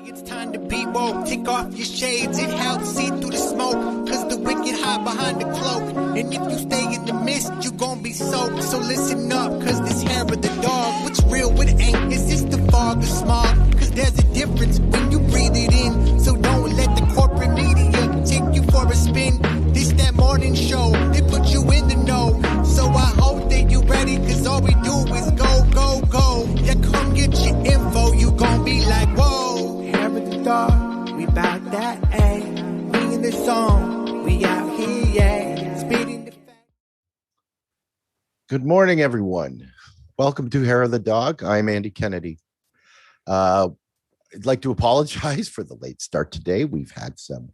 It's time to be woke. Take off your shades. It helps see through the smoke. Cause the wicked hide behind the cloak. And if you stay in the mist, you gon' be soaked. So listen up, cause this hair of the dog. What's real, what ain't? Is this the fog or smog? Cause there's a difference when you breathe it in. So don't let the corporate media take you for a spin. This that morning show, they put you in the know. So I hope that you ready, cause all we do is go, go, go. Yeah, come get your info, you gon' be like, whoa. Hair of the dog, we bout that, ayy. We in the song, we out here, yeah. Speeding the fact. Good morning, everyone. Welcome to Hair of the Dog. I'm Andy Kennedy. I'd like to apologize for the late start today. We've had some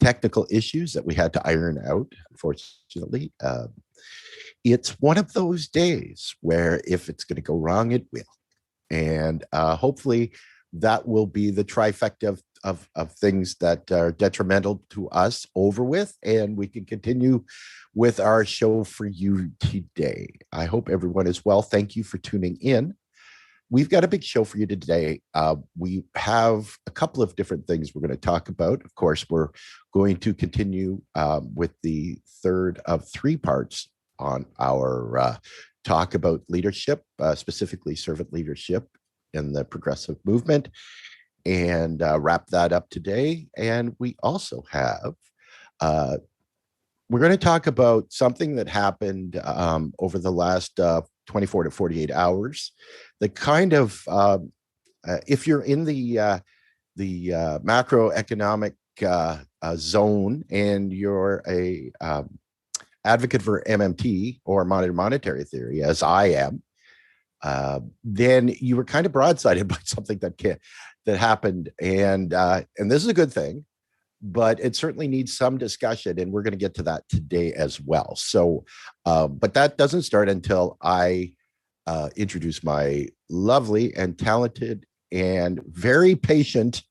technical issues that we had to iron out, unfortunately. It's one of those days where if it's going to go wrong, it will. And hopefully that will be the trifecta of things that are detrimental to us over with, and we can continue with our show for you today. I hope everyone is well. Thank you for tuning in. We've got a big show for you today. We have a couple of different things we're going to talk about. Of course, we're going to continue with the third of three parts on our talk about leadership, specifically servant leadership in the progressive movement, and wrap that up today. And we also have, we're going to talk about something that happened over the last 24 to 48 hours. The kind of, if you're in the macroeconomic zone and you're a advocate for MMT or monetary theory, as I am, then you were kind of broadsided by something that happened, and this is a good thing, but it certainly needs some discussion, and we're going to get to that today as well. So, but that doesn't start until I introduce my lovely and talented and very patient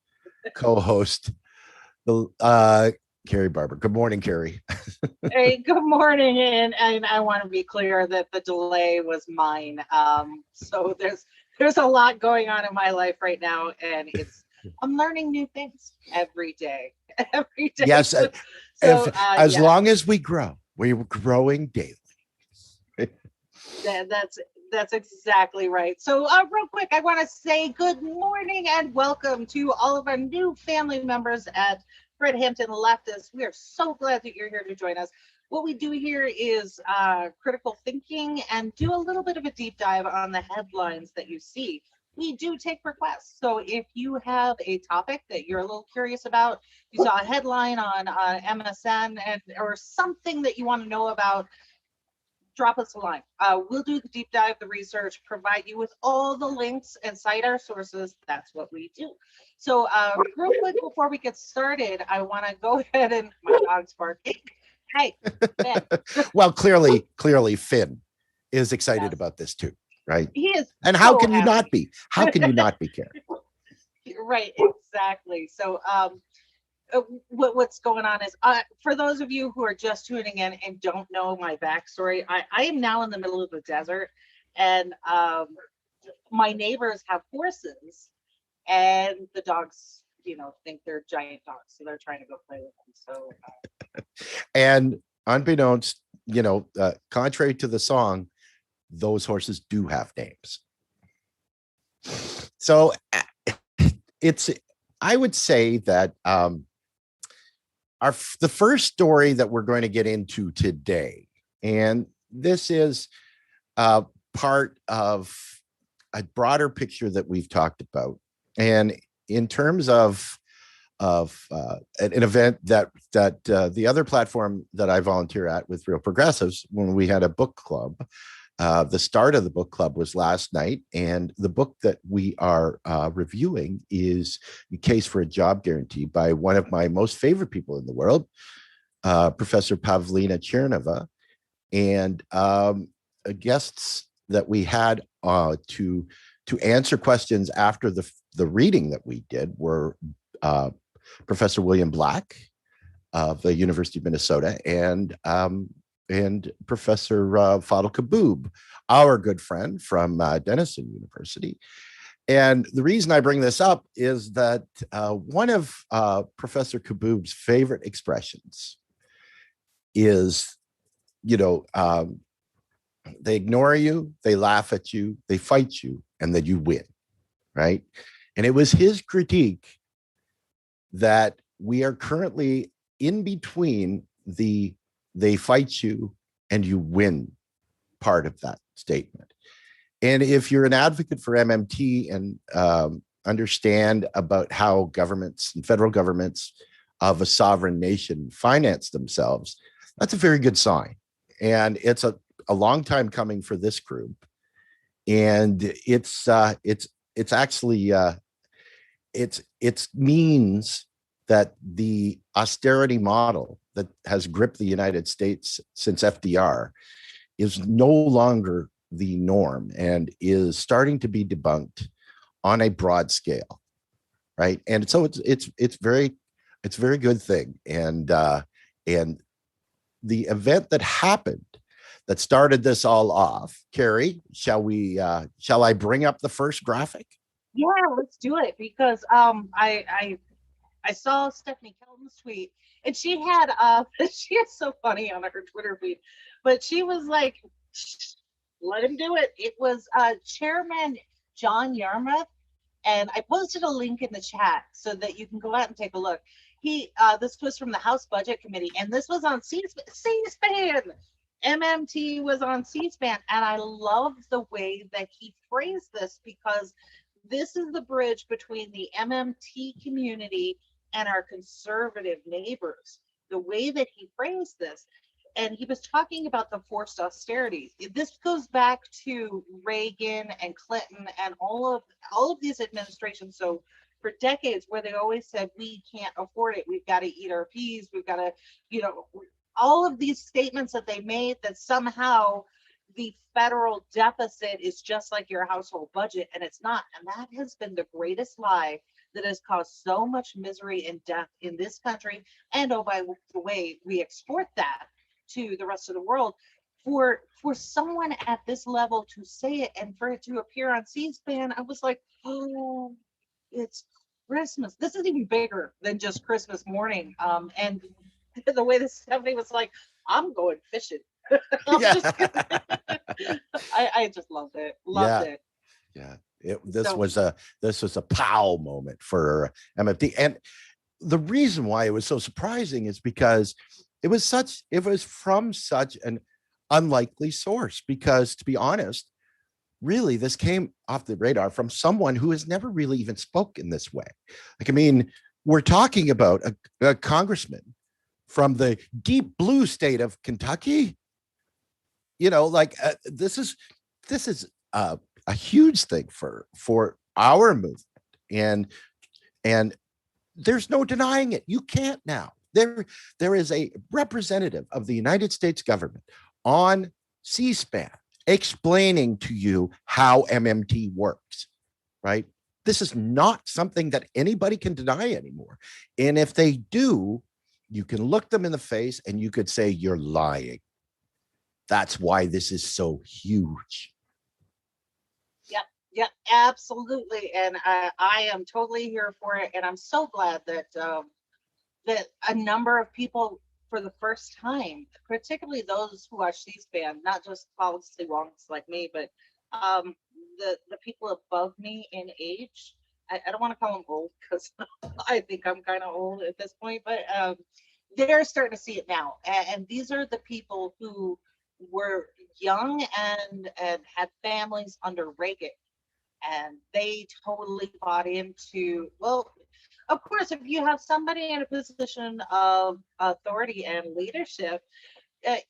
co-host, Carrie Barber. Good morning, Carrie. Hey, good morning, and I want to be clear that the delay was mine. So there's a lot going on in my life right now, and I'm learning new things every day. Every day. Yes, as long as we grow, we're growing daily. That's exactly right. So real quick, I want to say good morning and welcome to all of our new family members at Fred Hampton Leftists. We are so glad that you're here to join us. What we do here is critical thinking and do a little bit of a deep dive on the headlines that you see. We do take requests. So if you have a topic that you're a little curious about, you saw a headline on MSN or something that you want to know about, drop us a line. We'll do the deep dive, the research, provide you with all the links and cite our sources. That's what we do. So real quick before we get started, I want to go ahead and my dog's barking. Hey, Finn. Well, clearly Finn is excited about this too, right? He is. And how can you not be? How can you not be, Karen? Right, exactly. So what's going on is, for those of you who are just tuning in and don't know my backstory, I am now in the middle of the desert, and my neighbors have horses, and the dogs, think they're giant dogs, so they're trying to go play with them. So, and unbeknownst, contrary to the song, those horses do have names. So I would say that the first story that we're going to get into today, and this is part of a broader picture that we've talked about, and in terms of an event that the other platform that I volunteer at with Real Progressives, when we had a book club, the start of the book club was last night, and the book that we are reviewing is The Case for a Job Guarantee by one of my most favorite people in the world, Professor Pavlina Chernova, and guests that we had to answer questions after the reading that we did were Professor William Black of the University of Minnesota and Professor Fadl Kaboub, our good friend from Denison University. And the reason I bring this up is that one of Professor Kaboob's favorite expressions is, they ignore you, they laugh at you, they fight you, and then you win, right? And it was his critique that we are currently in between the they fight you and you win part of that statement. And if you're an advocate for MMT and understand about how governments and federal governments of a sovereign nation finance themselves, that's a very good sign. And it's a long time coming for this group. And it's actually it means that the austerity model that has gripped the United States since FDR is no longer the norm and is starting to be debunked on a broad scale, right? And so it's very good thing. And the event that happened that started this all off, Carrie, shall I bring up the first graphic? Yeah, let's do it, because I saw Stephanie Kelton's tweet, and she had she is so funny on her Twitter feed, but she was like, let him do it. It was Chairman John Yarmouth, and I posted a link in the chat so that you can go out and take a look. This was from the House Budget Committee, and this was on C-SPAN. MMT was on C-SPAN, and I love the way that he phrased this, because this is the bridge between the MMT community and our conservative neighbors. The way that he phrased this, and he was talking about the forced austerity. This goes back to Reagan and Clinton and all of these administrations. So for decades, where they always said, we can't afford it, we've got to eat our peas, we've got to, all of these statements that they made, that somehow the federal deficit is just like your household budget, and it's not. And that has been the greatest lie that has caused so much misery and death in this country. And oh, by the way, we export that to the rest of the world. For someone at this level to say it and for it to appear on C-SPAN, I was like, oh, it's Christmas. This is even bigger than just Christmas morning. And the way that Stephanie was like, I'm going fishing. I just loved it. Loved it. Yeah. This was a pow moment for MFT. And the reason why it was so surprising is because it was from such an unlikely source, because to be honest, really, this came off the radar from someone who has never really even spoken this way. Like, I mean, we're talking about a congressman from the deep blue state of Kentucky. This is a huge thing for our movement, and there's no denying it. You can't now. There is a representative of the United States government on C-SPAN explaining to you how MMT works, right? This is not something that anybody can deny anymore. And if they do, you can look them in the face and you could say, you're lying. That's why this is so huge. Yep, absolutely. And I am totally here for it. And I'm so glad that that a number of people, for the first time, particularly those who watch C-SPAN, not just policy wonks like me, but the people above me in age. I don't want to call them old, because I think I'm kind of old at this point, but they're starting to see it now. And these are the people who were young and had families under Reagan, and they totally bought into, well, of course, if you have somebody in a position of authority and leadership, it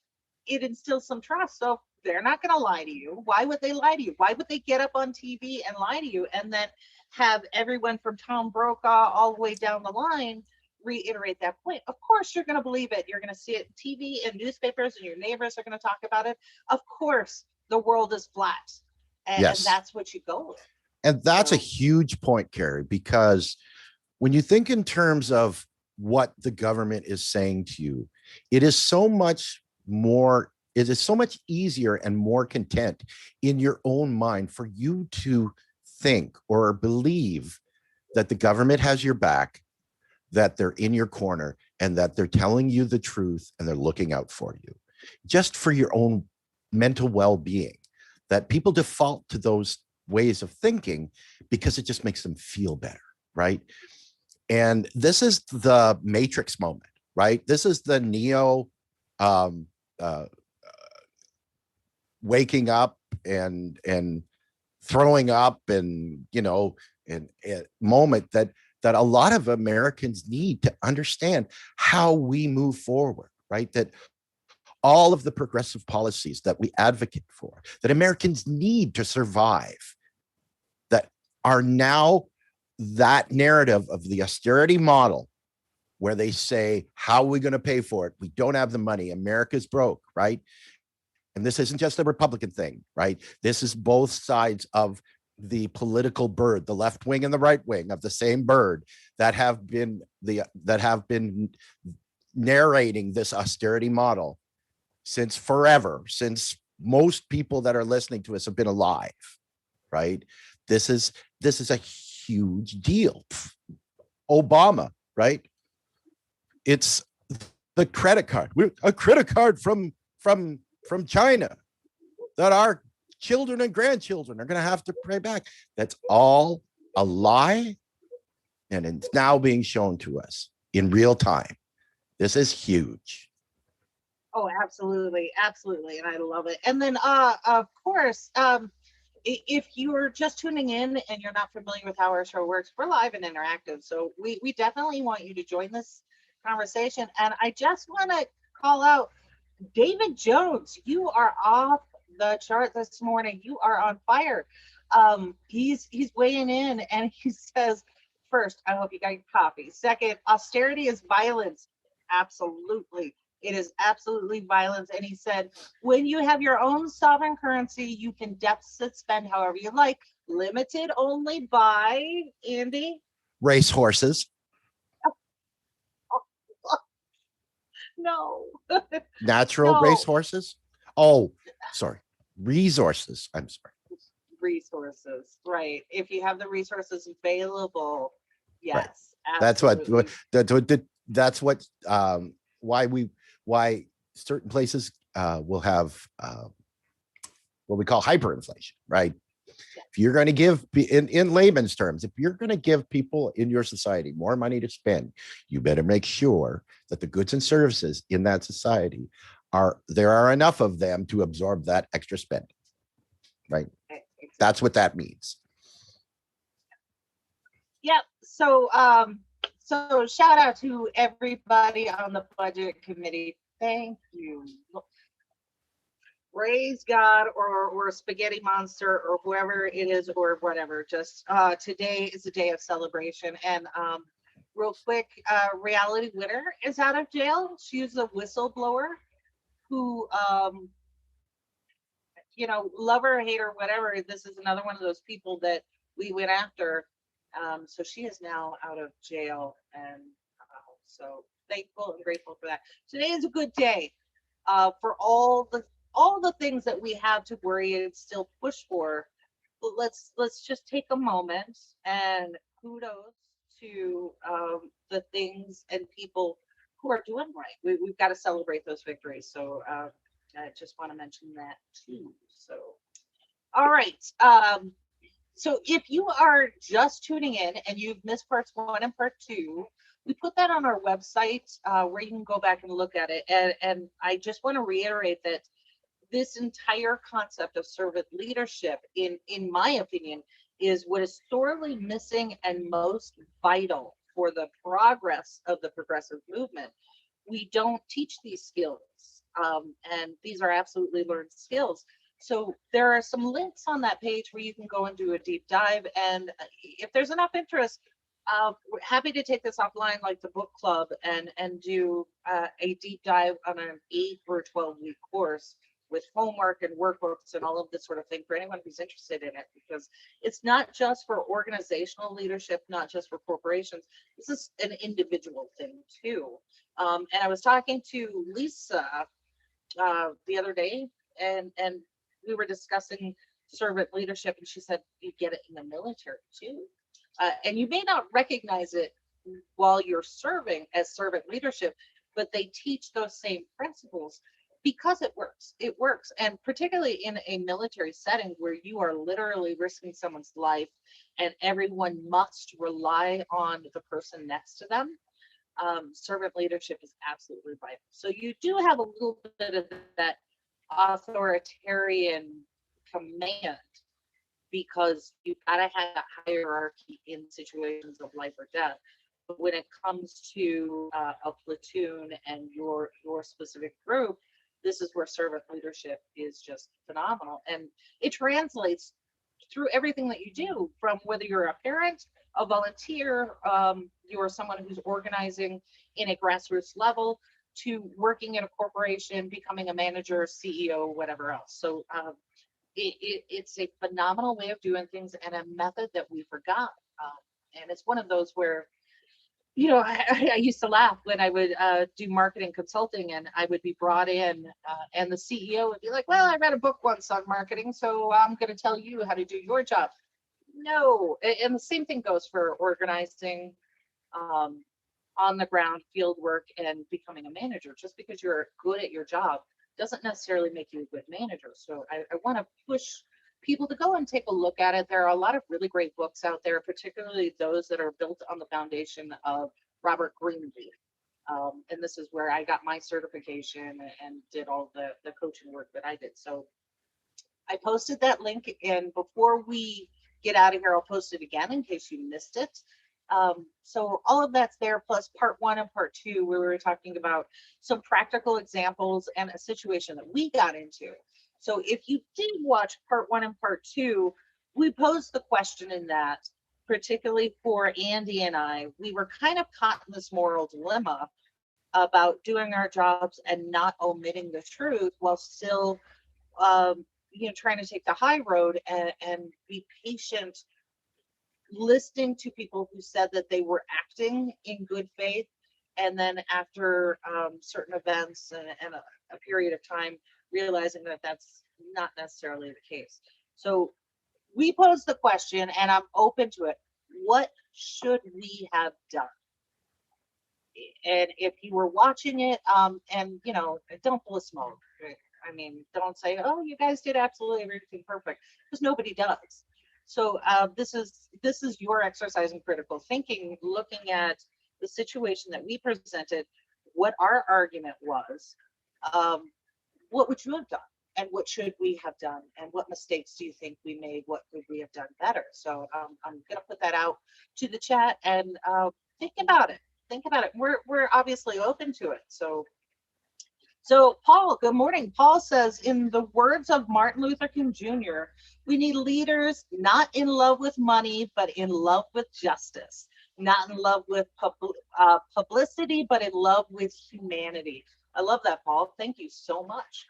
instills some trust. So they're not going to lie to you. Why would they lie to you? Why would they get up on TV and lie to you and then have everyone from Tom Brokaw all the way down the line reiterate that point? Of course, you're going to believe it. You're going to see it in TV and newspapers, and your neighbors are going to talk about it. Of course, the world is flat, and, yes. And that's what you go with. And that's a huge point, Carrie, because when you think in terms of what the government is saying to you, it is so much more, it is so much easier and more content in your own mind for you to think or believe that the government has your back, that they're in your corner, and that they're telling you the truth and they're looking out for you, just for your own mental well-being, that people default to those ways of thinking because it just makes them feel better, right? And this is the Matrix moment, right? This is the Neo waking up and throwing up and moment that a lot of Americans need to understand how we move forward, right? That all of the progressive policies that we advocate for, that Americans need to survive, that are now that narrative of the austerity model where they say, how are we going to pay for it? We don't have the money. America's broke, right? And this isn't just a Republican thing, right? This is both sides of the political bird, the left wing and the right wing of the same bird that have been narrating this austerity model since forever, since most people that are listening to us have been alive, right? This is a huge deal. Obama, right? It's the credit card, a credit card from China that our children and grandchildren are going to have to pay back. That's all a lie, and it's now being shown to us in real time. This is huge. Oh, absolutely, absolutely, and I love it. And then, of course, if you're just tuning in and you're not familiar with how our show works, we're live and interactive, so we definitely want you to join this conversation. And I just want to call out David Jones. You are off the chart this morning. You are on fire. He's weighing in, and he says, first, I hope you got your coffee. Second, austerity is violence. Absolutely. It is absolutely violence. And he said, when you have your own sovereign currency, you can deficit spend however you like, limited only by, Andy? Race horses. No. Natural No. race horses. Oh, sorry. Resources. I'm sorry. Resources, right? If you have the resources available, yes. Right. Absolutely. That's what why certain places will have what we call hyperinflation, right? If you're going to give, in layman's terms, if you're going to give people in your society more money to spend, you better make sure that the goods and services in that society there are enough of them to absorb that extra spending, right? Exactly. That's what that means. Yep. So shout out to everybody on the budget committee. Thank you. Praise God, or spaghetti monster, or whoever it is, or whatever. Just today is a day of celebration. And real quick, reality winner is out of jail. She's a whistleblower who love her, hate her, whatever. This is another one of those people that we went after. So she is now out of jail, and so thankful and grateful for that. Today is a good day for all the things that we have to worry and still push for. But let's just take a moment and kudos to the things and people who are doing right. We've got to celebrate those victories. So I just want to mention that too. So, all right. So if you are just tuning in and you've missed parts 1 and part 2, we put that on our website where you can go back and look at it. And I just want to reiterate that this entire concept of servant leadership, in my opinion, is what is sorely missing and most vital for the progress of the progressive movement. We don't teach these skills, and these are absolutely learned skills. So there are some links on that page where you can go and do a deep dive. And if there's enough interest, we're happy to take this offline, like the book club, and do a deep dive on an 8 or 12-week course with homework and workbooks and all of this sort of thing for anyone who's interested in it, because it's not just for organizational leadership, not just for corporations. This is an individual thing too. And I was talking to Lisa the other day, and we were discussing servant leadership, and she said you get it in the military too, and you may not recognize it while you're serving as servant leadership, but they teach those same principles because it works. It works. And particularly in a military setting where you are literally risking someone's life and everyone must rely on the person next to them, servant leadership is absolutely vital. So you do have a little bit of that authoritarian command because you've got to have a hierarchy in situations of life or death. But when it comes to a platoon and your specific group, this is where servant leadership is just phenomenal. And it translates through everything that you do, from whether you're a parent, a volunteer, you're someone who's organizing in a grassroots level, to working in a corporation, becoming a manager, CEO, whatever else. So it's a phenomenal way of doing things and a method that we forgot. And it's one of those where, you know, I used to laugh when I would do marketing consulting and I would be brought in and the CEO would be like, well, I read a book once on marketing, so I'm going to tell you how to do your job. No. And the same thing goes for organizing on the ground field work and becoming a manager. Just because you're good at your job doesn't necessarily make you a good manager. So I want to push people to go and take a look at it. There are a lot of really great books out there, particularly those that are built on the foundation of Robert Greenleaf. And this is where I got my certification and did all the coaching work that I did. So I posted that link, and before we get out of here, I'll post it again in case you missed it. So all of that's there, plus part 1 and part 2, where we were talking about some practical examples and a situation that we got into. So if you did watch part 1 and part 2, we posed the question in that, particularly for Andy and I, we were kind of caught in this moral dilemma about doing our jobs and not omitting the truth while still, trying to take the high road and be patient, listening to people who said that they were acting in good faith, and then after certain events and a period of time, realizing that that's not necessarily the case. So we posed the question, and I'm open to it. What should we have done? And if you were watching it, and don't blow smoke. I mean, don't say, "Oh, you guys did absolutely everything perfect," because nobody does. So this is your exercise in critical thinking, looking at the situation that we presented, what our argument was, what would you have done, and what should we have done, and what mistakes do you think we made? What could we have done better? So I'm going to put that out to the chat, and think about it. Think about it. We're obviously open to it. So Paul, good morning. Paul says, in the words of Martin Luther King Jr., we need leaders not in love with money, but in love with justice. Not in love with publicity, but in love with humanity. I love that, Paul. Thank you so much.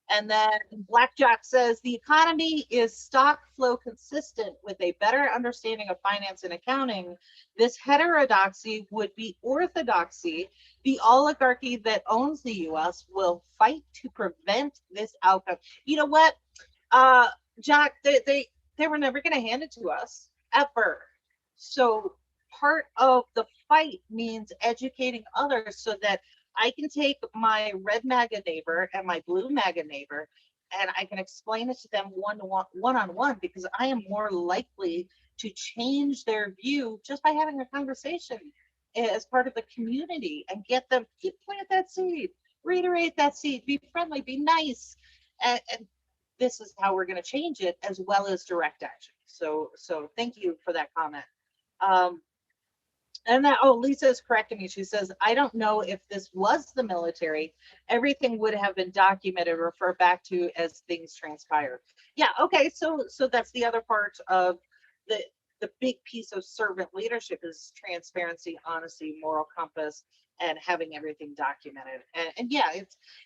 And then Blackjack says, the economy is stock flow consistent with a better understanding of finance and accounting. This heterodoxy would be orthodoxy. The oligarchy that owns the US will fight to prevent this outcome. You know what, Jack, they were never going to hand it to us, ever. So part of the fight means educating others so that I can take my red MAGA neighbor and my blue MAGA neighbor, and I can explain it to them one-on-one, because I am more likely to change their view just by having a conversation as part of the community and get them to plant that seed, reiterate that seed, be friendly, be nice. And this is how we're going to change it, as well as direct action. So thank you for that comment. And that, Lisa is correcting me. She says, I don't know if this was the military. Everything would have been documented, referred back to as things transpired. Yeah, okay, so that's the other part of the big piece of servant leadership is transparency, honesty, moral compass, and having everything documented. And yeah,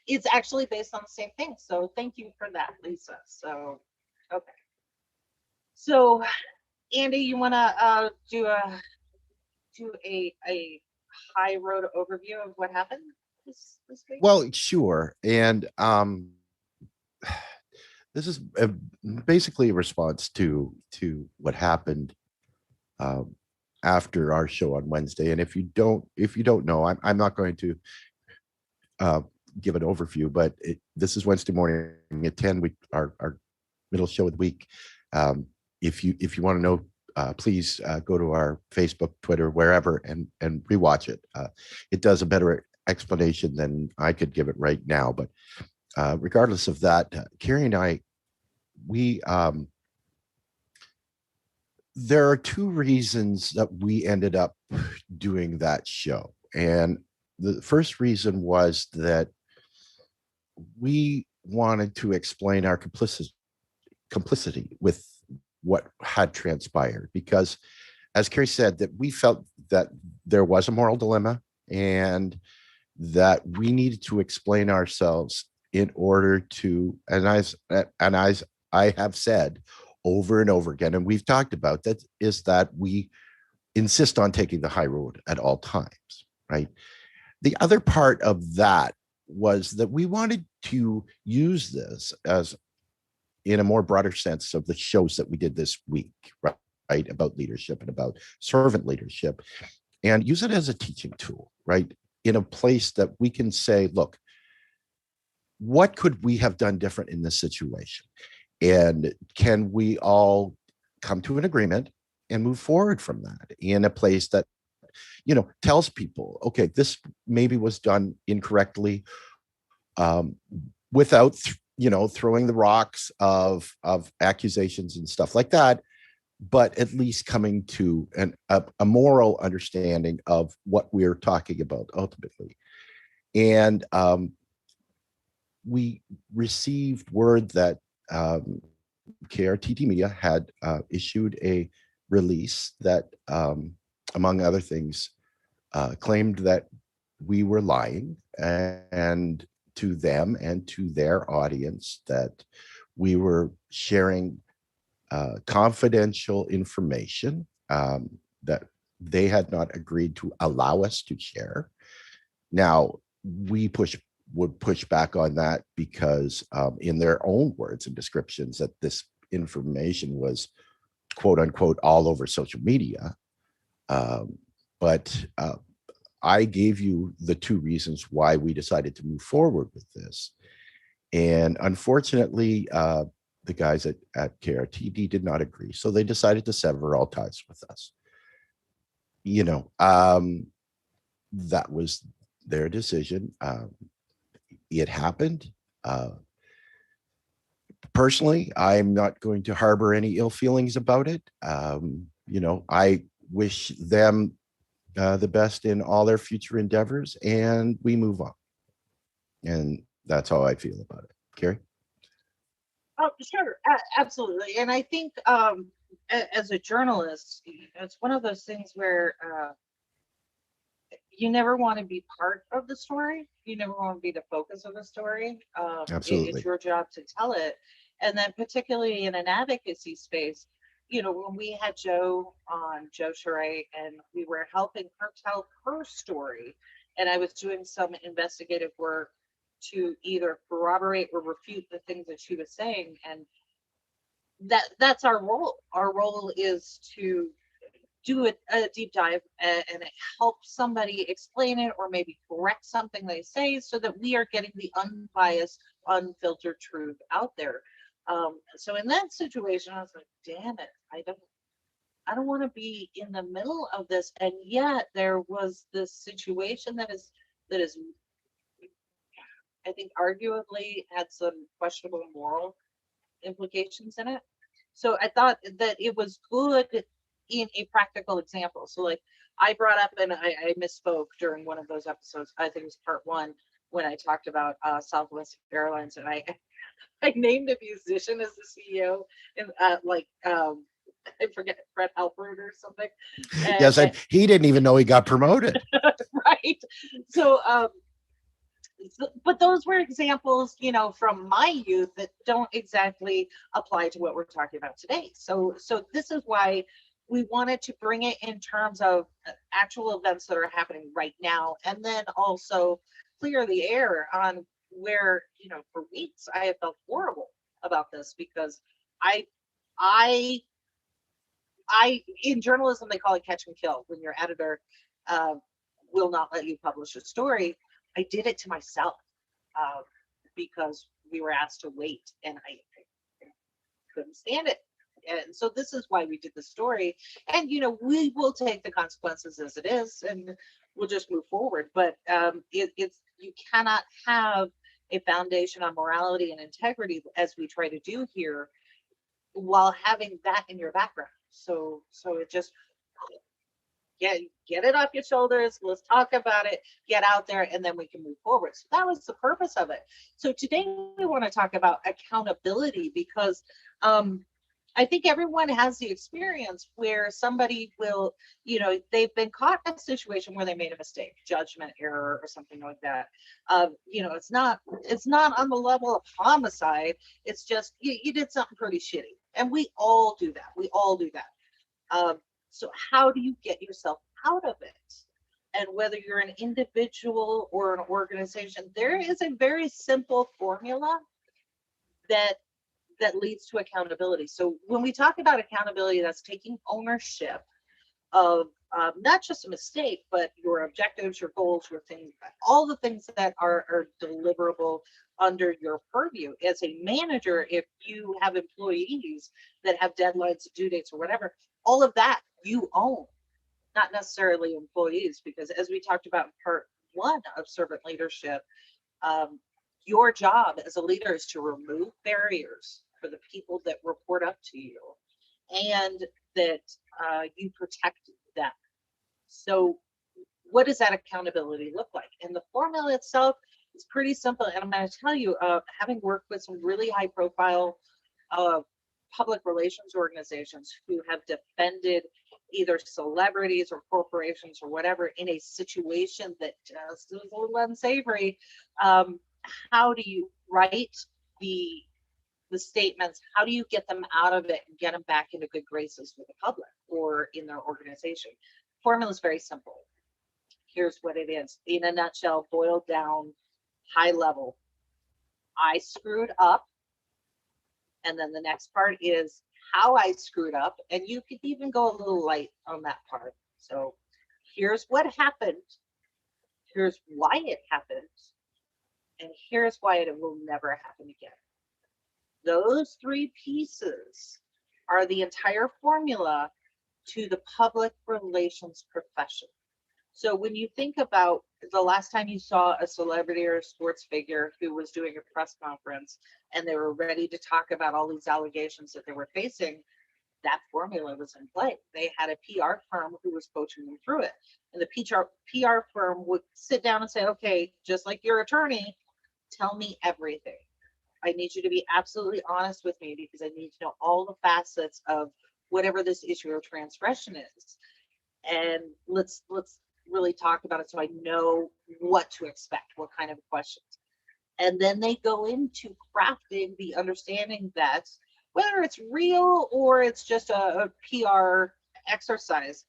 it's actually based on the same thing. So thank you for that, Lisa. So, okay. So, Andy, you want to do a high road overview of what happened this week? Well, sure. And this is basically a response to what happened after our show on Wednesday. And if you don't know, I'm not going to give an overview, but this is Wednesday morning at 10. Our middle show of the week. If you want to know, please go to our Facebook, Twitter, wherever, and rewatch it. It does a better explanation than I could give it right now. But regardless of that, Carrie and I, there are two reasons that we ended up doing that show. And the first reason was that we wanted to explain our complicity with what had transpired, because as Carrie said, that we felt that there was a moral dilemma and that we needed to explain ourselves in order to, and as I have said over and over again, and we've talked about that, is that we insist on taking the high road at all times, right? The other part of that was that we wanted to use this as, in a more broader sense, of the shows that we did this week, right, about leadership and about servant leadership, and use it as a teaching tool, right, in a place that we can say, look, what could we have done different in this situation? And can we all come to an agreement and move forward from that in a place that, tells people, okay, this maybe was done incorrectly, without, throwing the rocks of accusations and stuff like that, but at least coming to a moral understanding of what we're talking about ultimately. And we received word that KRTD Media had issued a release that, among other things, claimed that we were lying, and to them and to their audience, that we were sharing confidential information that they had not agreed to allow us to share. Now, we would push back on that because, in their own words and descriptions, that this information was quote unquote all over social media. But I gave you the two reasons why we decided to move forward with this. And unfortunately, the guys at KRTD did not agree. So they decided to sever all ties with us. That was their decision. It happened. Personally, I'm not going to harbor any ill feelings about it. I wish them the best in all their future endeavors, and we move on. And that's how I feel about it. Carrie? Oh, sure, absolutely. And I think, as a journalist, it's one of those things where you never want to be part of the story. You never want to be the focus of the story. Absolutely. It's your job to tell it. And then particularly in an advocacy space, when we had Joe Sheree, and we were helping her tell her story, and I was doing some investigative work to either corroborate or refute the things that she was saying. And that's our role. Our role is to do a deep dive and help somebody explain it, or maybe correct something they say, so that we are getting the unbiased, unfiltered truth out there. So in that situation, I was like, damn it, I don't want to be in the middle of this. And yet there was this situation that is I think arguably had some questionable moral implications in it. So I thought that it was good in a practical example. So like I brought up, and I misspoke during one of those episodes, I think it was part one, when I talked about Southwest Airlines, and I named a musician as the CEO, and I forget, Fred Alford or something. Yes, he didn't even know he got promoted. Right. So but those were examples, from my youth that don't exactly apply to what we're talking about today. So this is why we wanted to bring it in terms of actual events that are happening right now, and then also clear the air on where, for weeks I have felt horrible about about this because I in journalism they call it catch and kill. When your editor uh, will not let you publish a story, I did it to myself uh, because we were asked to wait, and I couldn't stand it. And so this is why we did the story. And we will take the consequences as it is, and we'll just move forward. But it's you cannot have a foundation on morality and integrity as we try to do here while having that in your background. So it just get it off your shoulders. Let's talk about it, get out there, and then we can move forward. So that was the purpose of it. So today we want to talk about accountability because I think everyone has the experience where somebody will, they've been caught in a situation where they made a mistake, judgment error or something like that. It's not on the level of homicide. It's just you did something pretty shitty, and we all do that. We all do that. So how do you get yourself out of it? And whether you're an individual or an organization, there is a very simple formula that leads to accountability. So when we talk about accountability, that's taking ownership of not just a mistake, but your objectives, your goals, your things, all the things that are deliverable under your purview. As a manager, if you have employees that have deadlines, due dates, or whatever, all of that you own, not necessarily employees, because as we talked about in part one of servant leadership, your job as a leader is to remove barriers for the people that report up to you, and that you protect them. So what does that accountability look like? And the formula itself is pretty simple. And I'm going to tell you, having worked with some really high profile public relations organizations who have defended either celebrities or corporations or whatever in a situation that just is a little unsavory, how do you write the statements? How do you get them out of it and get them back into good graces with the public or in their organization? Formula is very simple. Here's what it is in a nutshell, boiled down, high level. I screwed up. And then the next part is how I screwed up. And you could even go a little light on that part. So here's what happened. Here's why it happened. And here's why it will never happen again. Those three pieces are the entire formula to the public relations profession. So when you think about the last time you saw a celebrity or a sports figure who was doing a press conference and they were ready to talk about all these allegations that they were facing, that formula was in play. They had a PR firm who was coaching them through it. And the PR firm would sit down and say, okay, just like your attorney, tell me everything. I need you to be absolutely honest with me because I need to know all the facets of whatever this issue or transgression is. And let's really talk about it so I know what to expect, what kind of questions. And then they go into crafting the understanding that whether it's real or it's just a PR exercise,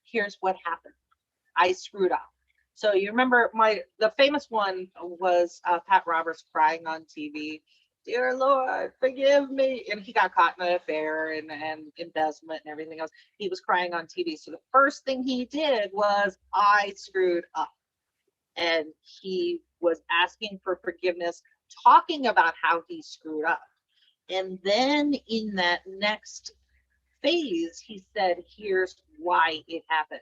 here's what happened. I screwed up. So you remember the famous one was Pat Roberts crying on TV, "Dear Lord, forgive me," and he got caught in an affair and embezzlement and everything else. He was crying on TV. So the first thing he did was, I screwed up, and he was asking for forgiveness, talking about how he screwed up, and then in that next phase, he said, "Here's why it happened."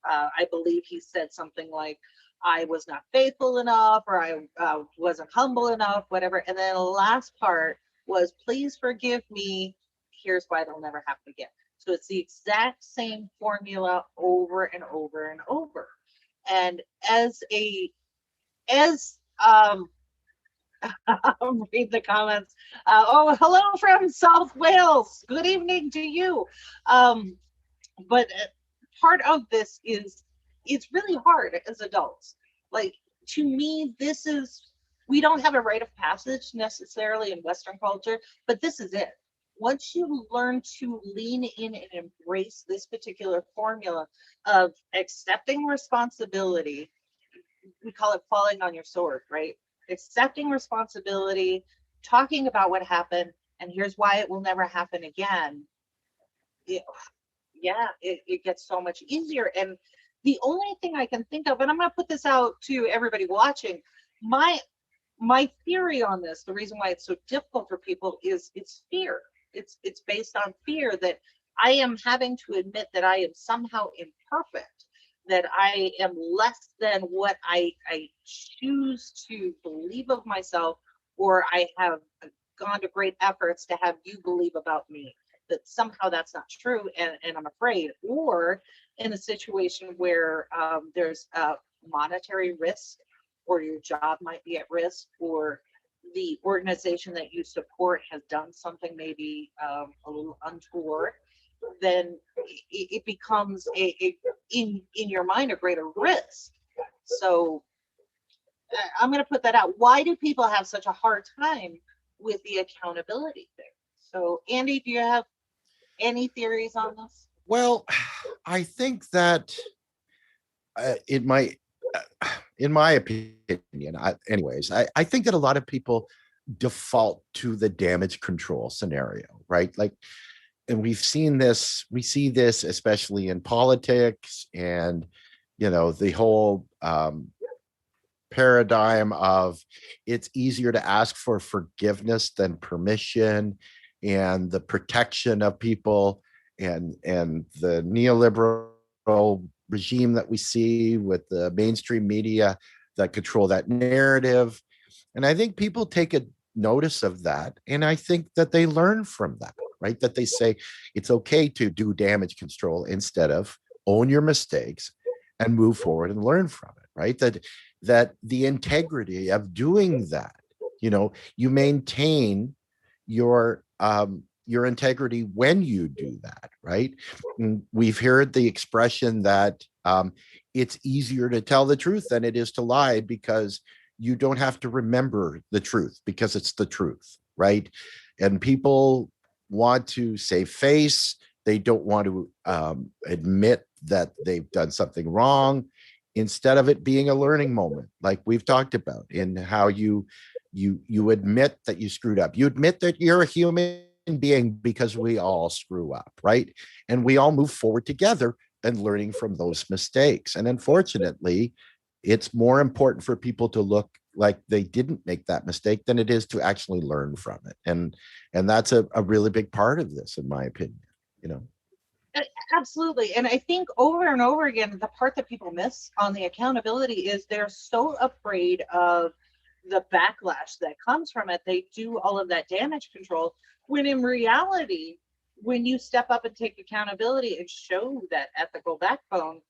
I believe he said something like, I was not faithful enough, or I wasn't humble enough, whatever. And then the last part was, please forgive me. Here's why it'll never happen again. So it's the exact same formula over and over and over. And I'll read the comments. Oh, hello from South Wales. Good evening to you. But part of this is it's really hard as adults. Like, to me, we don't have a rite of passage necessarily in Western culture, but this is it. Once you learn to lean in and embrace this particular formula of accepting responsibility, we call it falling on your sword, right? Accepting responsibility, talking about what happened and here's why it will never happen again, it, yeah, it gets so much easier. And the only thing I can think of, and I'm going to put this out to everybody watching, my my theory on this, the reason why it's so difficult for people is it's fear. It's based on fear that I am having to admit that I am somehow imperfect, that I am less than what I choose to believe of myself, or I have gone to great efforts to have you believe about me, that somehow that's not true, and I'm afraid. Or in a situation where there's a monetary risk, or your job might be at risk, or the organization that you support has done something maybe a little untoward, then it becomes a in your mind a greater risk. So I'm going to put that out. Why do people have such a hard time with the accountability thing? So Andy, do you have any theories on this? Well, I think that it might, in my opinion, I think that a lot of people default to the damage control scenario, right? Like, and we see this especially in politics, and the whole paradigm of it's easier to ask for forgiveness than permission, and the protection of people, and the neoliberal regime that we see with the mainstream media that control that narrative. And I think people take a notice of that, and I think that they learn from that, right? That they say it's okay to do damage control instead of own your mistakes and move forward and learn from it, right? That the integrity of doing that, you maintain your integrity when you do that, right? And we've heard the expression that it's easier to tell the truth than it is to lie, because you don't have to remember the truth because it's the truth, right? And people want to save face. They don't want to admit that they've done something wrong, instead of it being a learning moment, like we've talked about, in how you admit that you screwed up. You admit that you're a human being, because we all screw up, right? And we all move forward together and learning from those mistakes. And unfortunately, it's more important for people to look like they didn't make that mistake than it is to actually learn from it. And that's a really big part of this, in my opinion. Absolutely. And I think over and over again, the part that people miss on the accountability is they're so afraid of the backlash that comes from it. They do all of that damage control, when in reality, when you step up and take accountability and show that ethical backbone,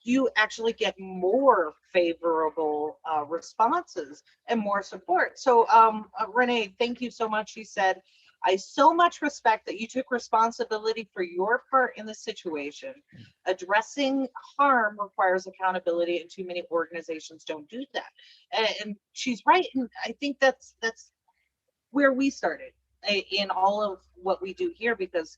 you actually get more favorable responses and more support. So Renee, thank you so much. She said, I so much respect that you took responsibility for your part in the situation. Addressing harm requires accountability, and too many organizations don't do that. And she's right. And I think that's where we started in all of what we do here, because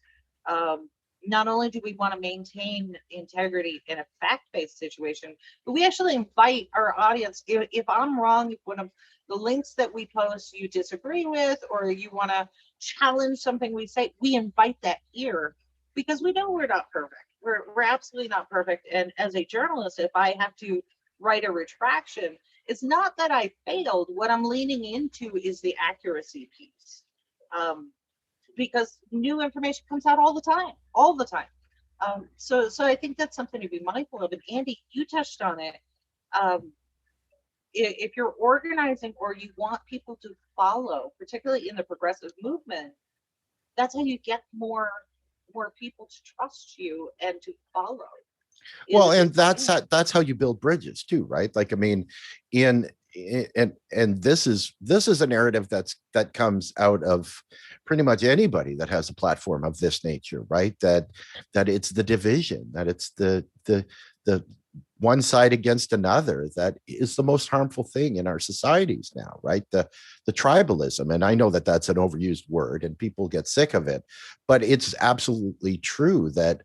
not only do we want to maintain integrity in a fact-based situation, but we actually invite our audience, if I'm wrong, if one of the links that we post you disagree with, or you want to challenge something we say, we invite that here, because we know we're not perfect. We're absolutely not perfect. And as a journalist, if I have to write a retraction, it's not that I failed. What I'm leaning into is the accuracy piece. Because new information comes out all the time. So I think that's something to be mindful of. And Andy, you touched on it. If you're organizing or you want people to follow, particularly in the progressive movement, that's how you get more people to trust you and to follow. Well, and that's how you build bridges too, right? Like, I mean, and this is a narrative that comes out of pretty much anybody that has a platform of this nature, right? That it's the division, that it's the one side against another that is the most harmful thing in our societies now, right? The tribalism. And I know that that's an overused word and people get sick of it, but it's absolutely true that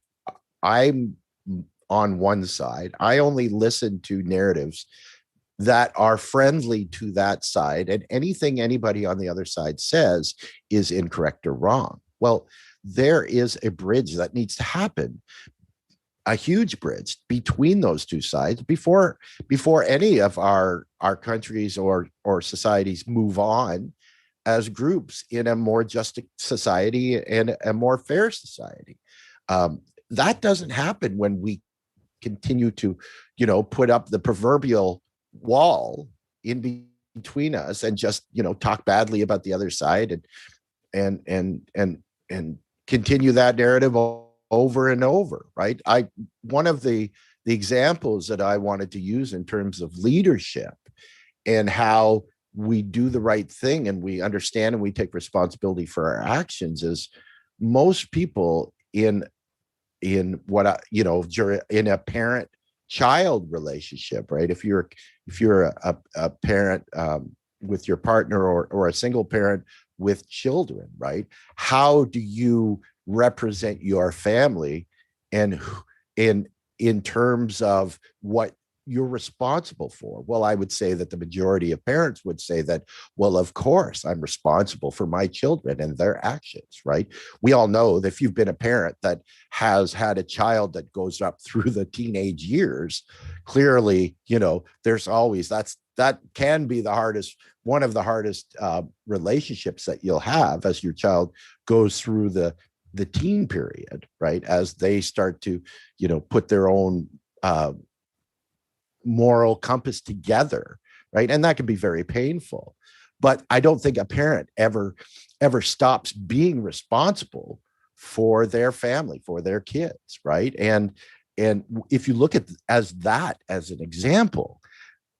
I'm on one side. I only listen to narratives that are friendly to that side, and anything anybody on the other side says is incorrect or wrong. Well, there is a bridge that needs to happen, a huge bridge between those two sides before any of our countries or societies move on as groups in a more just society and a more fair society. That doesn't happen when we continue to, put up the proverbial wall in between us and just, talk badly about the other side and continue that narrative over and over, right? One of the examples that I wanted to use in terms of leadership and how we do the right thing and we understand and we take responsibility for our actions is most people in what in a parent child relationship, right? If you're a parent with your partner or a single parent with children, right? How do you represent your family and in terms of what you're responsible for? Well, I would say that the majority of parents would say that, well, of course, I'm responsible for my children and their actions, right? We all know that if you've been a parent that has had a child that goes up through the teenage years, clearly, there's always, that can be one of the hardest relationships that you'll have as your child goes through the teen period, right? As they start to, put their own moral compass together, right? And that can be very painful. But I don't think a parent ever stops being responsible for their family, for their kids, right? And if you look at as an example,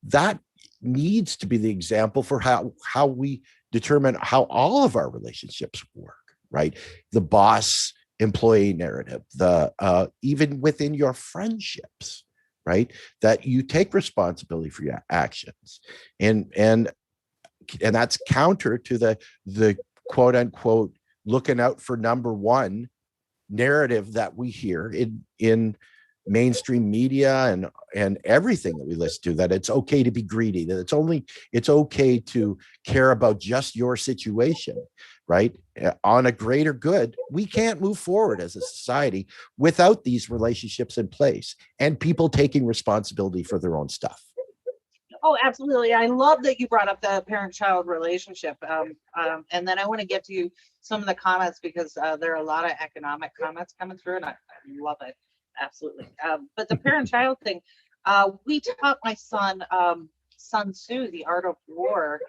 that needs to be the example for how we determine how all of our relationships work, right? The boss employee narrative, the even within your friendships, right? That you take responsibility for your actions, and that's counter to the quote unquote looking out for number one narrative that we hear in mainstream media and everything that we listen to, that it's okay to be greedy, that it's okay to care about just your situation, right? On a greater good, we can't move forward as a society without these relationships in place and people taking responsibility for their own stuff. Oh, absolutely. I love that you brought up the parent-child relationship. And then I want to get to some of the comments because there are a lot of economic comments coming through, and I love it. Absolutely. But the parent-child thing, we taught my son Sun Tzu, The Art of War,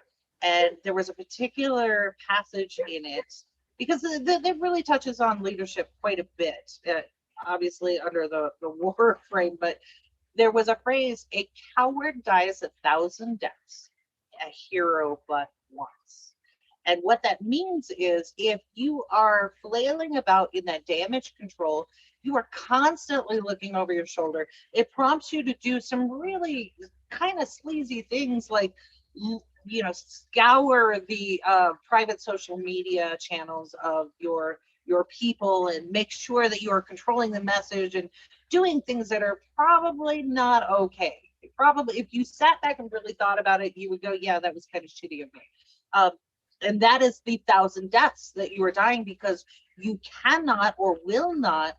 and there was a particular passage in it because it really touches on leadership quite a bit, obviously under the war frame, but there was a phrase, a coward dies 1,000 deaths, a hero but once. And what that means is if you are flailing about in that damage control, you are constantly looking over your shoulder. It prompts you to do some really kind of sleazy things like, scour the private social media channels of your people and make sure that you are controlling the message and doing things that are probably not okay. Probably, if you sat back and really thought about it, you would go, yeah, that was kind of shitty of me. And that is the 1,000 deaths that you are dying because you cannot or will not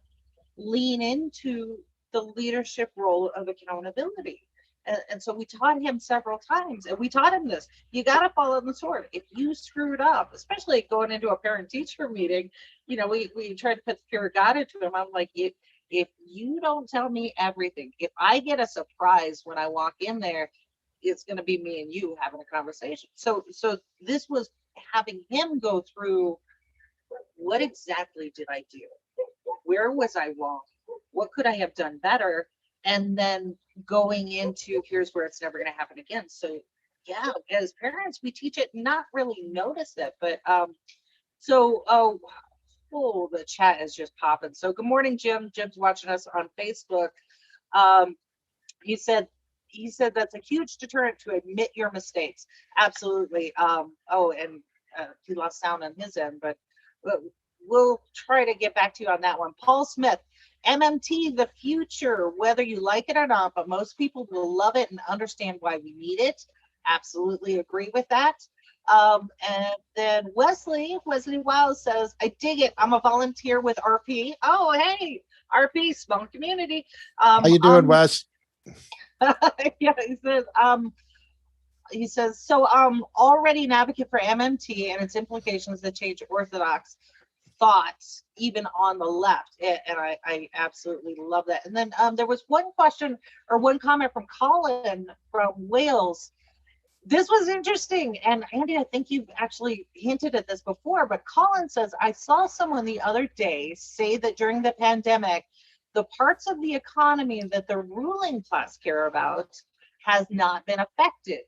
lean into the leadership role of accountability. And so we taught him several times, and we taught him this. You got to follow the sword. If you screwed up, especially going into a parent-teacher meeting, we tried to put the fear of God into him. I'm like, if you don't tell me everything, if I get a surprise when I walk in there, it's going to be me and you having a conversation. So this was having him go through, what exactly did I do? Where was I wrong? What could I have done better? And then going into here's where it's never going to happen again. So yeah, as parents, we teach it, not really notice it, but the chat is just popping. So good morning, Jim. Jim's watching us on Facebook. He said that's a huge deterrent to admit your mistakes. Absolutely. He lost sound on his end, but we'll try to get back to you on that one. Paul Smith, MMT, the future, whether you like it or not, but most people will love it and understand why we need it. Absolutely agree with that. And then Wesley Wow says, I dig it. I'm a volunteer with RP. Oh, hey, RP, small community. How you doing, Wes? Yeah, he says, so already an advocate for MMT and its implications that change orthodox thoughts, even on the left. And I absolutely love that. And then there was one question or one comment from Colin from Wales. This was interesting. And Andy, I think you've actually hinted at this before, but Colin says, I saw someone the other day say that during the pandemic, the parts of the economy that the ruling class care about has not been affected.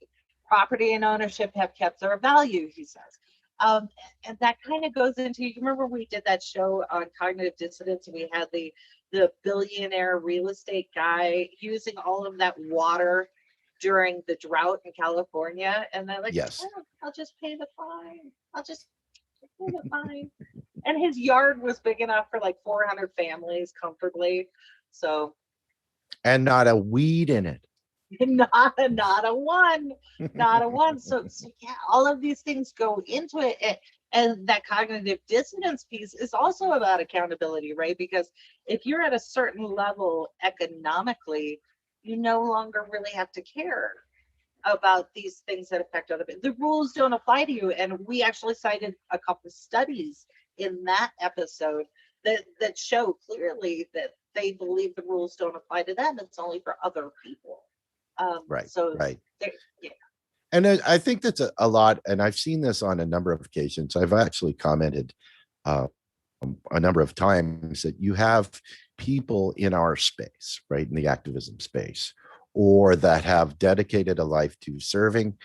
Property and ownership have kept their value, he says. And that kind of goes into, you remember we did that show on cognitive dissonance and we had the billionaire real estate guy using all of that water during the drought in California, and they're like, yes, oh, I'll just pay the fine. I'll just pay the fine. And his yard was big enough for like 400 families comfortably. So, and not a weed in it. not a one. So yeah, all of these things go into it. And that cognitive dissonance piece is also about accountability, right? Because if you're at a certain level economically, you no longer really have to care about these things that affect other people. The rules don't apply to you. And we actually cited a couple of studies in that episode that show clearly that they believe the rules don't apply to them. It's only for other people. Right. So right. Yeah. And I think that's a lot. And I've seen this on a number of occasions. I've actually commented a number of times that you have people in our space, right, in the activism space, or that have dedicated a life to serving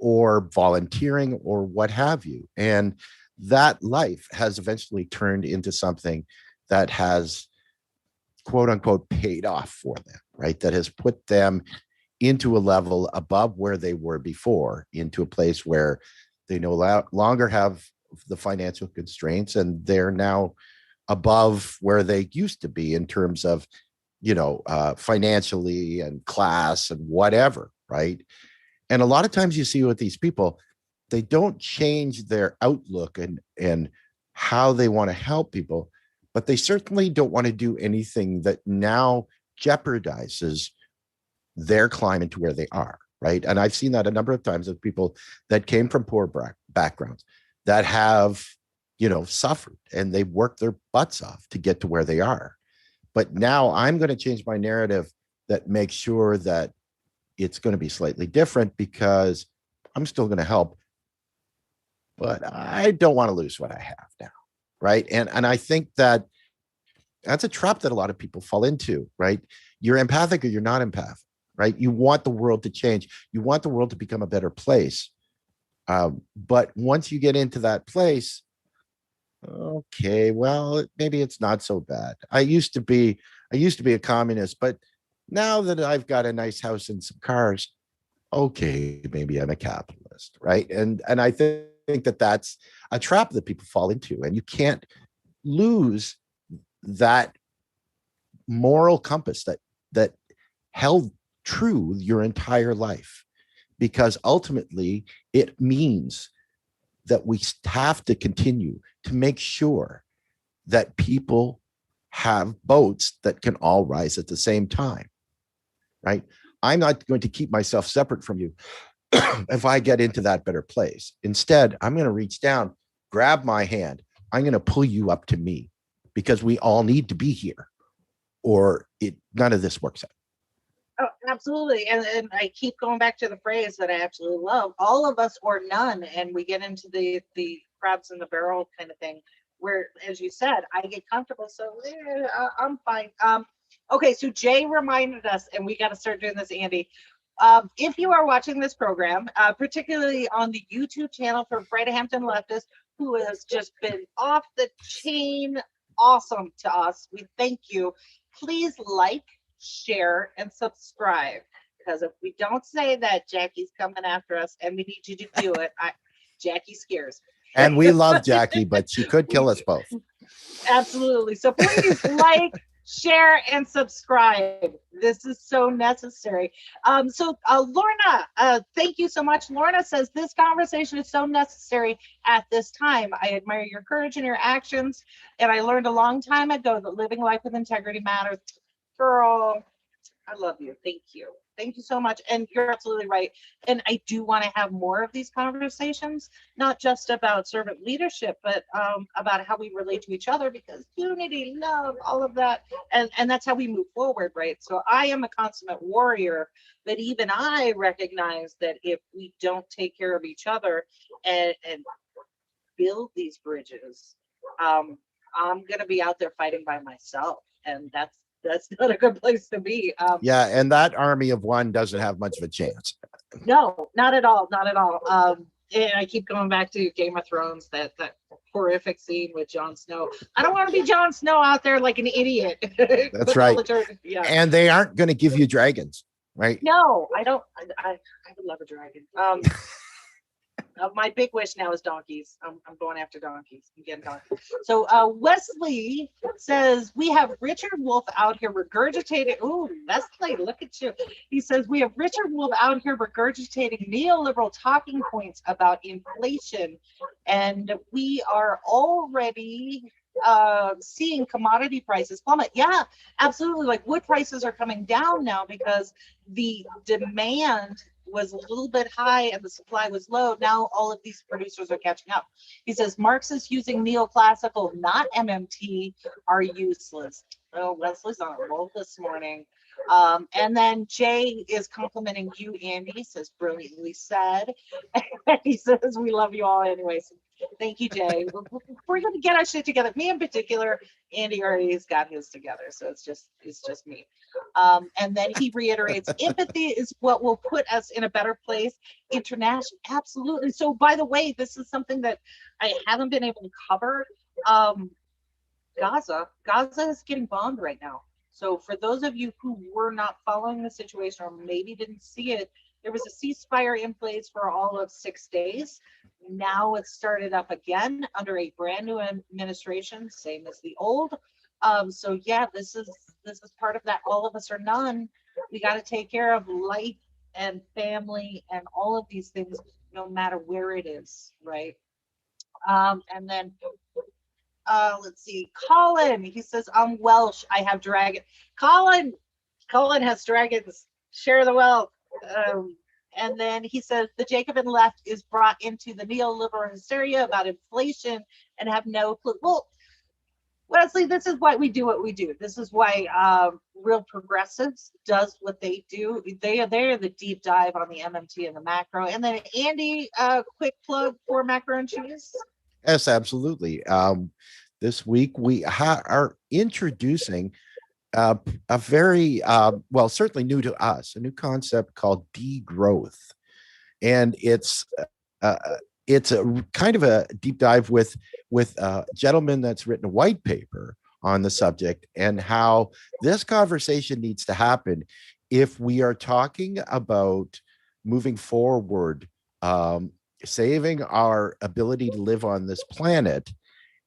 or volunteering or what have you. And that life has eventually turned into something that has, quote unquote, paid off for them, right? That has put them into a level above where they were before, into a place where they no longer have the financial constraints and they're now above where they used to be in terms of, financially and class and whatever, right? And a lot of times you see with these people, they don't change their outlook and how they want to help people, but they certainly don't want to do anything that now jeopardizes their climb into where they are, right? And I've seen that a number of times with people that came from poor backgrounds that have, suffered and they've worked their butts off to get to where they are. But now I'm going to change my narrative that makes sure that it's going to be slightly different because I'm still going to help, but I don't want to lose what I have now, right? And I think that's a trap that a lot of people fall into, right? You're empathic or you're not empathic, right? You want the world to change. You want the world to become a better place. But once you get into that place, okay, well, maybe it's not so bad. I used to be a communist, but now that I've got a nice house and some cars, okay, maybe I'm a capitalist, right? And I think that that's a trap that people fall into, and you can't lose that moral compass that held true your entire life, because ultimately it means that we have to continue to make sure that people have boats that can all rise at the same time, right? I'm not going to keep myself separate from you if I get into that better place. Instead, I'm going to reach down, grab my hand. I'm going to pull you up to me because we all need to be here, or none of this works out. Oh, absolutely. And I keep going back to the phrase that I absolutely love, all of us or none. And we get into the crabs in the barrel kind of thing where, as you said, I get comfortable. So I'm fine. Okay. So Jay reminded us, and we got to start doing this, Andy. If you are watching this program, particularly on the YouTube channel for Fred Hampton Leftist, who has just been off the chain awesome to us, we thank you. Please like, share, and subscribe, because if we don't say that, Jackie's coming after us, and we need you to do it. Jackie scares me. And we love Jackie, but she could kill us both. Absolutely. So please like, share, and subscribe. This is so necessary. Lorna, thank you so much. Lorna says this conversation is so necessary at this time. I admire your courage and your actions, and I learned a long time ago that living life with integrity matters. Girl, I love you. Thank you. Thank you so much. And you're absolutely right. And I do want to have more of these conversations, not just about servant leadership, but about how we relate to each other, because unity, love, all of that. And that's how we move forward, right? So I am a consummate warrior, but even I recognize that if we don't take care of each other and build these bridges, I'm going to be out there fighting by myself. And that's not a good place to be. Yeah, and that army of one doesn't have much of a chance. No, not at all, not at all. And I keep going back to Game of Thrones, that horrific scene with Jon Snow. I don't want to be Jon Snow out there like an idiot. That's right. Yeah. And they aren't going to give you dragons, right? No, I don't. I would love a dragon. My big wish now is donkeys. I'm going after donkeys. I'm getting donkeys. So Wesley says we have Richard Wolf out here regurgitating. Ooh, Wesley, look at you. He says we have Richard Wolf out here regurgitating neoliberal talking points about inflation, and we are already seeing commodity prices plummet. Yeah, absolutely. Like wood prices are coming down now because the demand was a little bit high and the supply was low. Now all of these producers are catching up. He says Marxists using neoclassical, not MMT, are useless. Oh, Wesley's on a roll this morning. And then Jay is complimenting you, Andy. He says brilliantly said. He says we love you all anyways. Thank you, Jay. We're going to get our shit together. Me in particular, Andy already has got his together, so it's just me. And then he reiterates, empathy is what will put us in a better place internationally. Absolutely. So, by the way, this is something that I haven't been able to cover. Gaza is getting bombed right now. So, for those of you who were not following the situation or maybe didn't see it, there was a ceasefire in place for all of 6 days. Now it's started up again under a brand new administration, same as the old. So yeah, this is part of that all of us or none. We got to take care of life and family and all of these things, no matter where it is, right? And then let's see, Colin. He says, I'm Welsh. I have dragon. Colin has dragons. Share the wealth. And then he says the Jacobin left is brought into the neoliberal hysteria about inflation and have no clue. Well, Wesley, this is why we do what we do. This is why real progressives does what they do. They're the deep dive on the MMT and the macro. And then Andy, quick plug for Macro and Cheese. Yes, absolutely. This week we are introducing a very, well, certainly new to us, a new concept called degrowth. And it's a kind of a deep dive with a gentleman that's written a white paper on the subject and how this conversation needs to happen if we are talking about moving forward, saving our ability to live on this planet,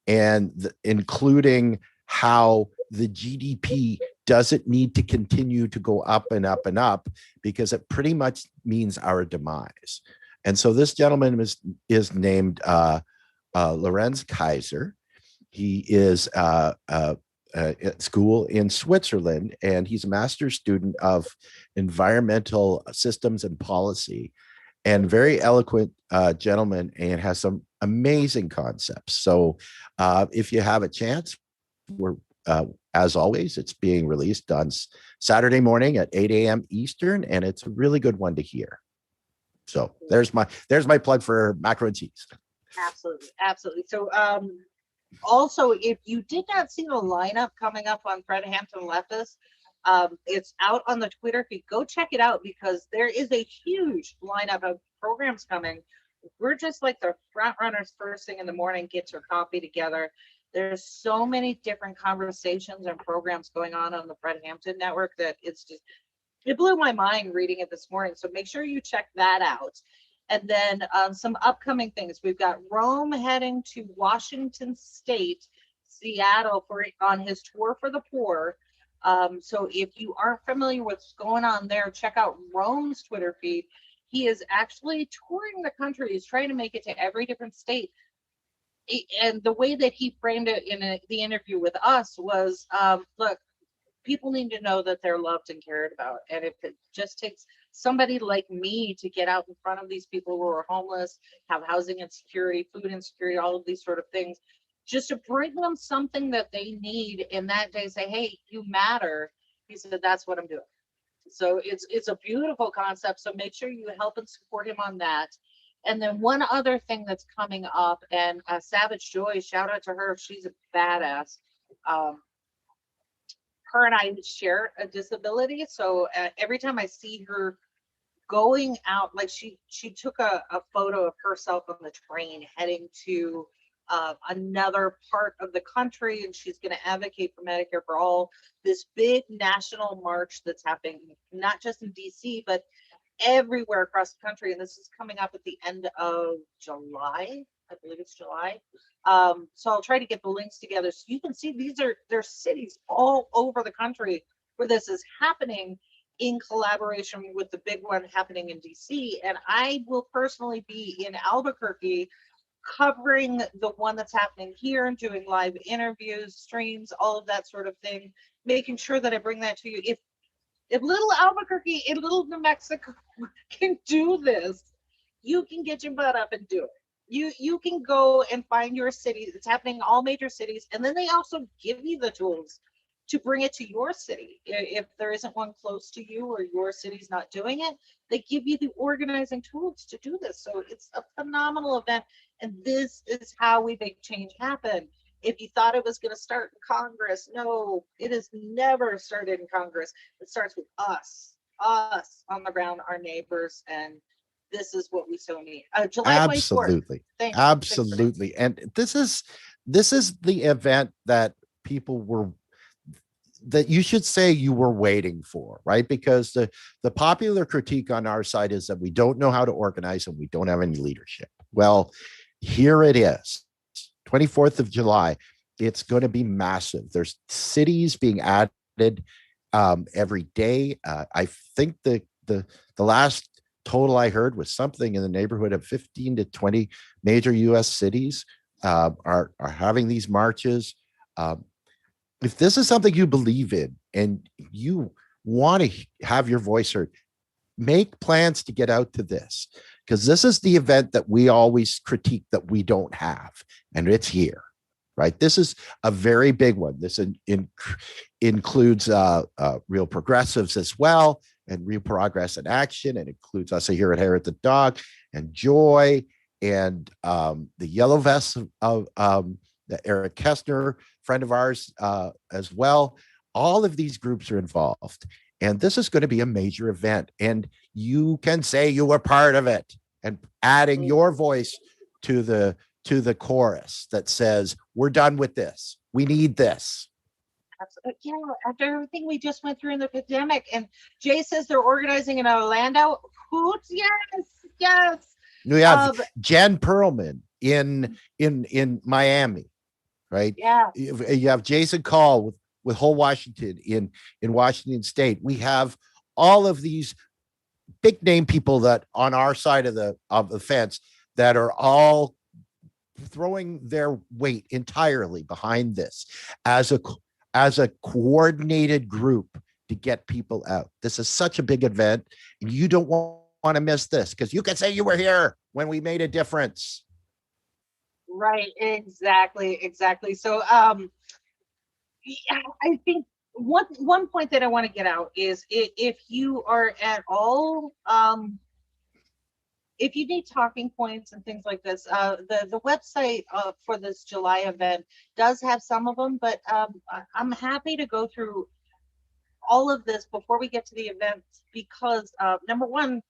and including how the GDP doesn't need to continue to go up and up and up, because it pretty much means our demise. And so this gentleman is named Lorenz Kaiser. He is at school in Switzerland, and he's a master's student of environmental systems and policy, and very eloquent gentleman, and has some amazing concepts. So if you have a chance, we're as always, it's being released on Saturday morning at 8 a.m. Eastern, and it's a really good one to hear. So there's my plug for Macro and Cheese. Absolutely. So also, if you did not see the lineup coming up on Fred Hampton Leftist, it's out on the Twitter feed. Go check it out, because there is a huge lineup of programs coming. We're just like the front runners first thing in the morning, get your coffee together. There's so many different conversations and programs going on the Fred Hampton Network that it blew my mind reading it this morning. So make sure you check that out. And then some upcoming things. We've got Rome heading to Washington State, Seattle on his tour for the poor. So if you aren't familiar with what's going on there, check out Rome's Twitter feed. He is actually touring the country. He's trying to make it to every different state. And the way that he framed it in the interview with us was, look, people need to know that they're loved and cared about. And if it just takes somebody like me to get out in front of these people who are homeless, have housing insecurity, food insecurity, all of these sort of things, just to bring them something that they need in that day, say, hey, you matter. He said, that's what I'm doing. So it's a beautiful concept. So make sure you help and support him on that. And then one other thing that's coming up, and Savage Joy, shout out to her. She's a badass. Um, her and I share a disability. So every time I see her going out, like she took a photo of herself on the train heading to another part of the country, and she's going to advocate for Medicare for All, this big national march that's happening, not just in DC, but everywhere across the country. And this is coming up at the end of July. I believe it's July. So I'll try to get the links together so you can see there's cities all over the country where this is happening in collaboration with the big one happening in DC. And I will personally be in Albuquerque covering the one that's happening here and doing live interviews, streams, all of that sort of thing, making sure that I bring that to you. If little Albuquerque in little New Mexico can do this, you can get your butt up and do it. You can go and find your city. It's happening in all major cities, and then they also give you the tools to bring it to your city. If there isn't one close to you or your city's not doing it, they give you the organizing tools to do this. So it's a phenomenal event, and this is how we make change happen. If you thought it was going to start in Congress, no, it has never started in Congress. It starts with us on the ground, our neighbors, and this is what we so need. July 24th. Absolutely. Thanks. Absolutely. And this is the event that people were, that you should say you were waiting for, right? Because the popular critique on our side is that we don't know how to organize and we don't have any leadership. Well, here it is, 24th of July. It's going to be massive. There's cities being added every day. I think the last total I heard was something in the neighborhood of 15 to 20 major U.S. cities are having these marches. If this is something you believe in and you want to have your voice heard, make plans to get out to this, because this is the event that we always critique that we don't have, and it's here, right? This is a very big one. This includes real progressives as well, and Real Progress in Action, and includes us here at Hair at the Dog, and Joy, and the Yellow Vests of the Eric Kestner, friend of ours as well. All of these groups are involved, and this is going to be a major event, and you can say you were part of it, and adding your voice to the chorus that says, we're done with this, we need this. Yeah, after everything we just went through in the pandemic, and Jay says they're organizing in Orlando. Hoots, yes. We have Jen Perlman in Miami, right? Yeah. You have Jason Call with Whole Washington in Washington State. We have all of these big name people that on our side of the fence that are all throwing their weight entirely behind this as a coordinated group to get people out. This is such a big event, and you don't want to miss this, because you can say you were here when we made a difference. Right, exactly. So I think one point that I want to get out is, if you are at all if you need talking points and things like this, the website for this July event does have some of them, but I'm happy to go through all of this before we get to the event, because number one,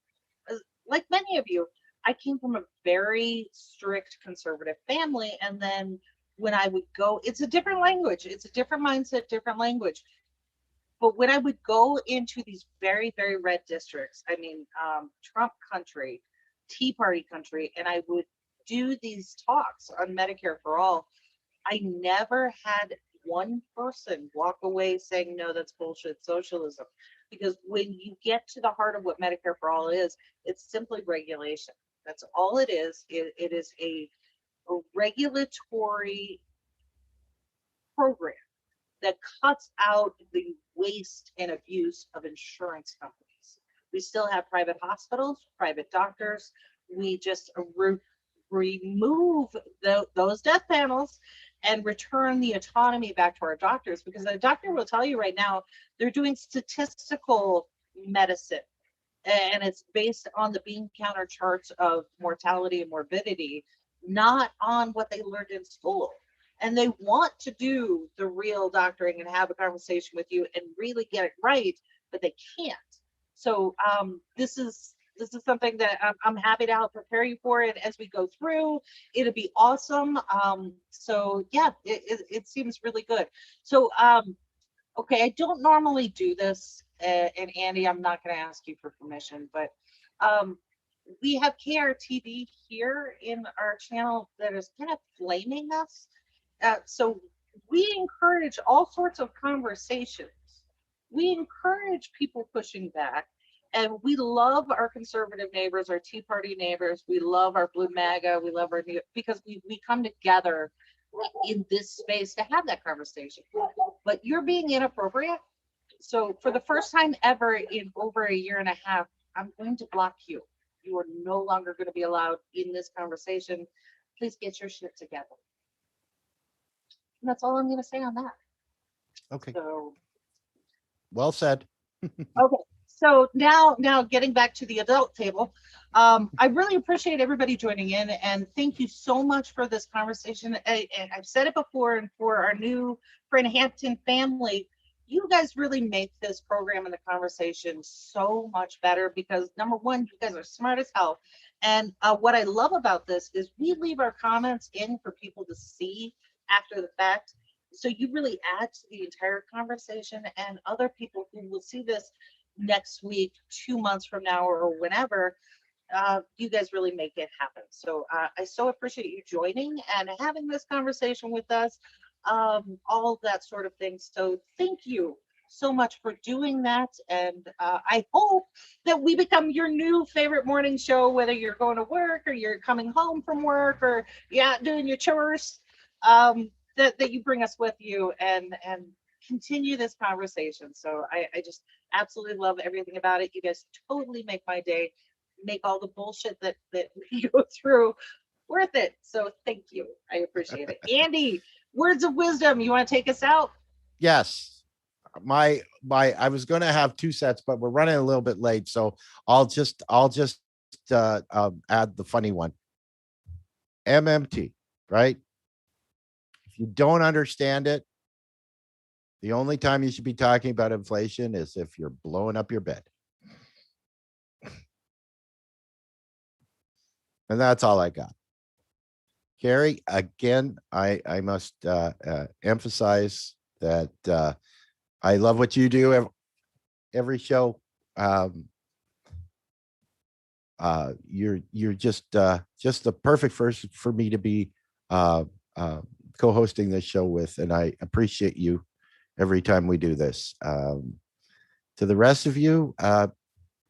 like many of you, I came from a very strict conservative family, and then when I would go, it's a different language, it's a different mindset, different language. But when I would go into these very, very red districts, I mean, Trump country, Tea Party country, and I would do these talks on Medicare for All, I never had one person walk away saying, no, that's bullshit socialism. Because when you get to the heart of what Medicare for All is, it's simply regulation. That's all it is. It is a regulatory program that cuts out the waste and abuse of insurance companies. We still have private hospitals, private doctors. We just remove those death panels and return the autonomy back to our doctors, because a doctor will tell you right now they're doing statistical medicine, and it's based on the bean counter charts of mortality and morbidity, not on what they learned in school. And they want to do the real doctoring and have a conversation with you and really get it right, but they can't. So this is something that I'm happy to help prepare you for it as we go through. It'll be awesome. So yeah, it seems really good. So okay, I don't normally do this, and Andy, I'm not going to ask you for permission, but we have KRTV here in our channel that is kind of flaming us. So we encourage all sorts of conversations. We encourage people pushing back. And we love our conservative neighbors, our Tea Party neighbors. We love our Blue MAGA. We love our new, because we come together in this space to have that conversation. But you're being inappropriate. So for the first time ever in over a year and a half, I'm going to block you. You are no longer going to be allowed in this conversation. Please get your shit together. And that's all I'm going to say on that. Okay. So, Well said. okay. So now getting back to the adult table, I really appreciate everybody joining in, and thank you so much for this conversation. And I've said it before, and for our new Friend Hampton family, you guys really make this program and the conversation so much better, because number one, you guys are smart as hell. And what I love about this is we leave our comments in for people to see after the fact. So you really add to the entire conversation, and other people who will see this next week, 2 months from now, or whenever, you guys really make it happen. So I so appreciate you joining and having this conversation with us, all that sort of thing. So thank you so much for doing that. And I hope that we become your new favorite morning show, whether you're going to work or you're coming home from work or doing your chores, that you bring us with you and continue this conversation. So I just absolutely love everything about it. You guys totally make my day, make all the bullshit that we go through worth it. So thank you. I appreciate it. Andy, words of wisdom. You want to take us out? Yes. I was going to have 2 sets, but we're running a little bit late. So I'll just add the funny one. MMT, right? If you don't understand it, the only time you should be talking about inflation is if you're blowing up your bed. And that's all I got. Gary, again, I must emphasize that I love what you do every show. You're just the perfect person for me to be co-hosting this show with, and I appreciate you every time we do this. To the rest of you,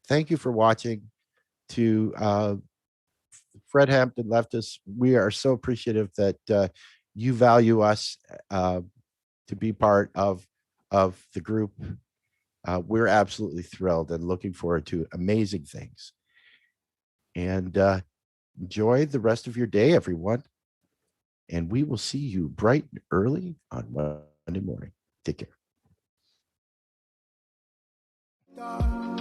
thank you for watching. To Fred Hampton Leftists, we are so appreciative that you value us to be part of the group. We're absolutely thrilled and looking forward to amazing things. And enjoy the rest of your day, everyone. And we will see you bright and early on Monday morning. Take care.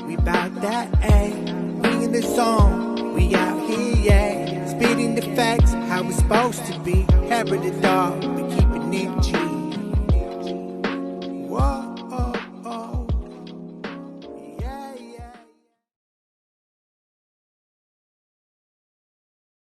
We bout that, ayy. We in the zone. We out here, yeah. Spitting the facts, how it's supposed to be. Hair of the dog.